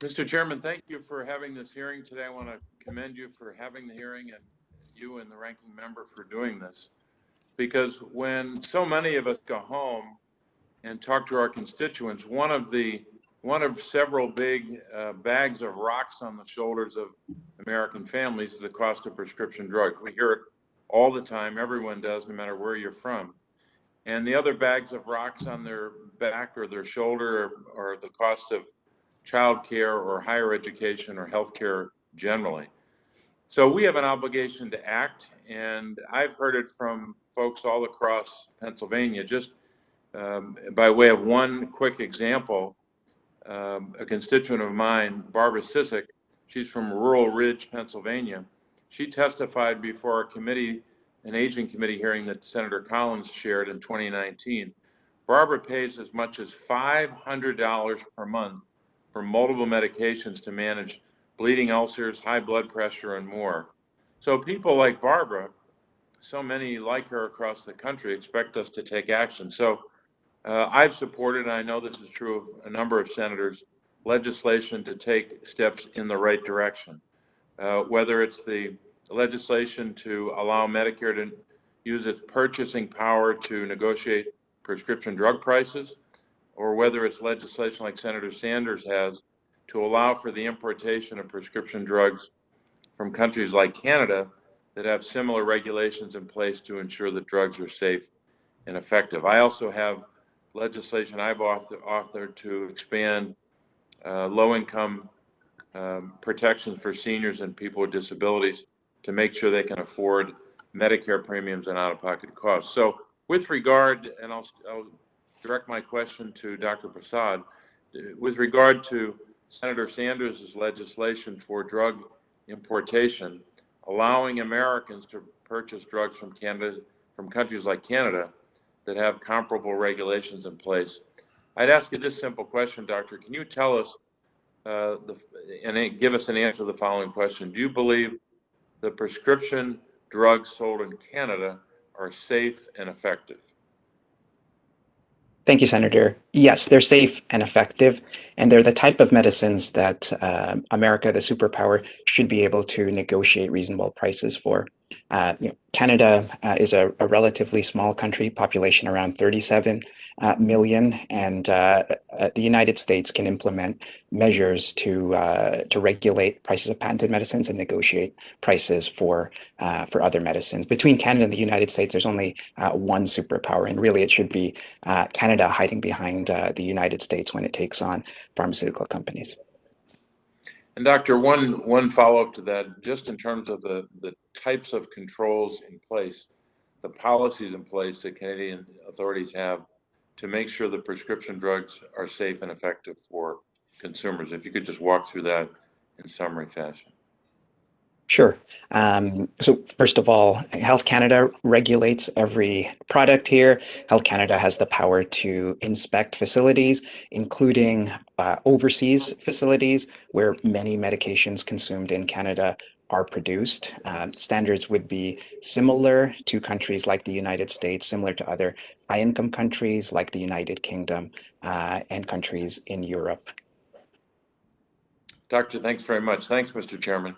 Mr. Chairman, thank you for having this hearing today. I want to commend you for having the hearing and you and the ranking member for doing this. Because when so many of us go home and talk to our constituents, one of several big bags of rocks on the shoulders of American families is the cost of prescription drugs. We hear it all the time. Everyone does, no matter where you're from. And the other bags of rocks on their back or their shoulder are the cost of childcare or higher education or healthcare generally. So we have an obligation to act, and I've heard it from folks all across Pennsylvania. Just by way of one quick example, a constituent of mine, Barbara Sisak, she's from Rural Ridge, Pennsylvania. She testified before a committee, an aging committee hearing that Senator Collins chaired in 2019. Barbara pays as much as $500 per month for multiple medications to manage bleeding ulcers, high blood pressure, and more. So people like Barbara, so many like her across the country, expect us to take action. So I've supported, and I know this is true of a number of senators, legislation to take steps in the right direction. Whether it's the legislation to allow Medicare to use its purchasing power to negotiate prescription drug prices, or whether it's legislation like Senator Sanders has to allow for the importation of prescription drugs from countries like Canada that have similar regulations in place to ensure that drugs are safe and effective. I also have legislation I've authored to expand low-income protections for seniors and people with disabilities to make sure they can afford Medicare premiums and out-of-pocket costs. So with regard, and I'll direct my question to Dr. Prasad, with regard to Senator Sanders' legislation for drug importation, allowing Americans to purchase drugs from Canada, from countries like Canada that have comparable regulations in place. I'd ask you this simple question, Doctor. Can you tell us and give us an answer to the following question? Do you believe the prescription drugs sold in Canada are safe and effective? Thank you, Senator. Yes, they're safe and effective, and they're the type of medicines that America, the superpower, should be able to negotiate reasonable prices for. Canada is a relatively small country, population around 37 million, and the United States can implement measures to regulate prices of patented medicines and negotiate prices for other medicines. Between Canada and the United States, there's only one superpower, and really it should be Canada hiding behind the United States when it takes on pharmaceutical companies. And Doctor, one follow-up to that, just in terms of the types of controls in place, the policies in place that Canadian authorities have to make sure that prescription drugs are safe and effective for consumers. If you could just walk through that in summary fashion. Sure. So first of all, Health Canada regulates every product here. Health Canada has the power to inspect facilities, including overseas facilities where many medications consumed in Canada are produced. Standards would be similar to countries like the United States, similar to other high-income countries like the United Kingdom and countries in Europe. Doctor, thanks very much. Thanks, Mr. Chairman.